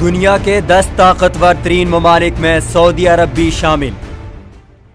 दुनिया के 10 ताकतवर तरीन ममालिक में सऊदी अरब भी शामिल।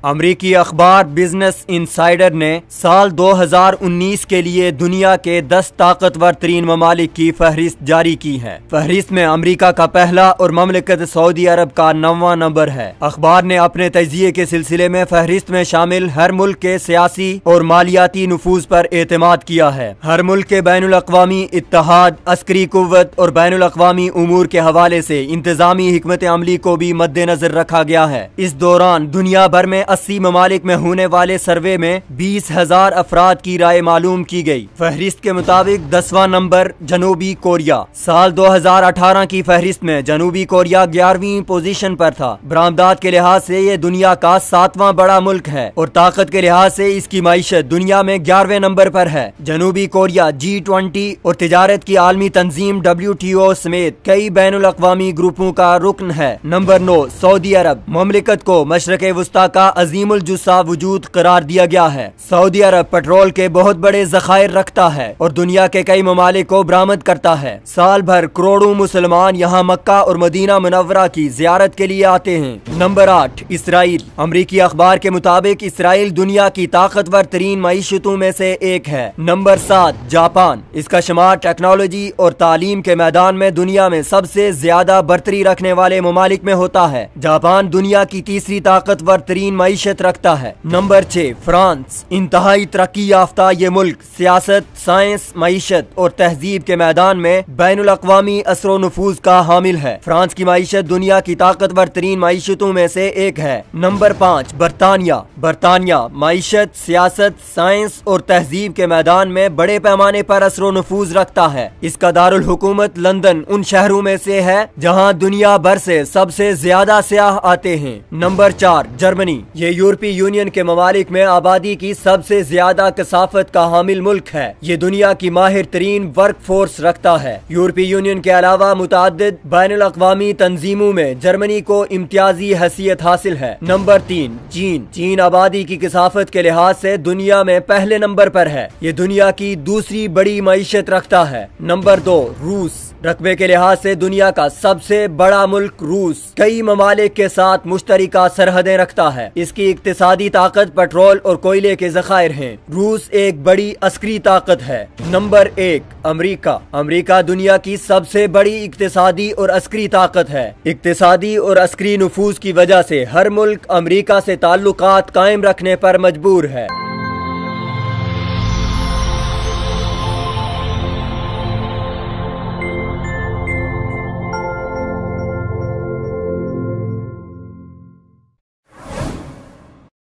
अमरीकी अखबार बिजनेस इनसाइडर ने साल 2019 के लिए दुनिया के 10 ताकतवर तरीन ममालिक की फहरिस्त जारी की है। फहरिस्त में अमरीका का पहला और ममलिकत सऊदी अरब का 9वां नंबर है। अखबार ने अपने तजिए के सिलसिले में फहरिस्त में शामिल हर मुल्क के सियासी और मालियाती नफूज पर एतमाद किया है। हर मुल्क के बैनुल अक़वामी इत्तेहाद, अस्करी कुव्वत और बैनुल अक़वामी उमूर के हवाले से इंतजामी हिकमत अमली को भी मद्देनजर रखा गया है। इस दौरान दुनिया भर में 80 ममालिक में होने वाले सर्वे में 20,000 अफराद की राय मालूम की गई। फहरिस्त के मुताबिक 10वां नंबर जनूबी कोरिया। साल 2018 की फहरिस्त में जनूबी कोरिया 11वीं पोजीशन पर था। बरामदात के लिहाज से ये दुनिया का 7वां बड़ा मुल्क है और ताकत के लिहाज से इसकी मईशत दुनिया में 11वें नंबर पर है। जनूबी कोरिया G20 और तिजारत की आलमी तंजीम WTO समेत कई बैनुल अक़वामी ग्रुपों का रुकन है। नंबर 9 सऊदी अरब। ममलिकत को मशरक़ वुस्ता का अजीमुल जुस्सा वजूद करार दिया गया है। सऊदी अरब पेट्रोल के बहुत बड़े ज़खायर रखता है और दुनिया के कई ममालिक को बरामद करता है। साल भर करोड़ों मुसलमान यहाँ मक्का और मदीना मुनव्वरा की ज़ियारत के लिए आते हैं। Number 8 Israel. अमरीकी अखबार के मुताबिक इसराइल दुनिया की ताकतवर तरीन मईशतों में से एक है। Number 7 Japan. इसका शुमार टेक्नोलॉजी और तालीम के मैदान में दुनिया में सबसे ज्यादा बरतरी रखने वाले ममालिक में होता है। जापान दुनिया की तीसरी ताकतवर तरीन मईशत रखता है। Number 6 France. इंतहाई तरक्की याफ्ता ये मुल्क सियासत, साइंस, मईशत और तहजीब के मैदान में बैनुल अक़वामी असर नफूज का हामिल है। फ्रांस की मईशत दुनिया की ताकतवर तरीन मईशतों में से एक है। नंबर 5 बरतानिया। बरतानिया मईशत, सियासत, साइंस और तहजीब के मैदान में बड़े पैमाने पर असर नफूज रखता है। इसका दारुल हुकूमत लंदन उन शहरों में से है जहाँ दुनिया भर से सबसे ज्यादा सियाह आते हैं। Number 4 Germany. ये यूरोपीय यूनियन के ममालिक में आबादी की सबसे ज्यादा कसाफत का हामिल मुल्क है। ये दुनिया की माहिर तरीन वर्क फोर्स रखता है। यूरोपीय यूनियन के अलावा मुतअद्दिद बैनुल अक़वामी तंजीमों में जर्मनी को इम्तियाजी हैसियत हासिल है। नंबर 3 चीन। चीन आबादी की कसाफत के लिहाज से दुनिया में पहले नंबर पर है। ये दुनिया की दूसरी बड़ी मईशत रखता है। नंबर 2 रूस। रकबे के लिहाज से दुनिया का सबसे बड़ा मुल्क रूस कई ममालिक के साथ मुश्तरका सरहदें रखता है। इसकी इक्तिसादी ताकत पेट्रोल और कोयले के ज़खायर हैं। रूस एक बड़ी अस्करी ताकत है। नंबर 1 अमरीका। अमरीका दुनिया की सबसे बड़ी इक्तिसादी और अस्करी ताकत है। इक्तिसादी और अस्करी नफूज की वजह से हर मुल्क अमरीका से ताल्लुकात कायम रखने पर मजबूर है।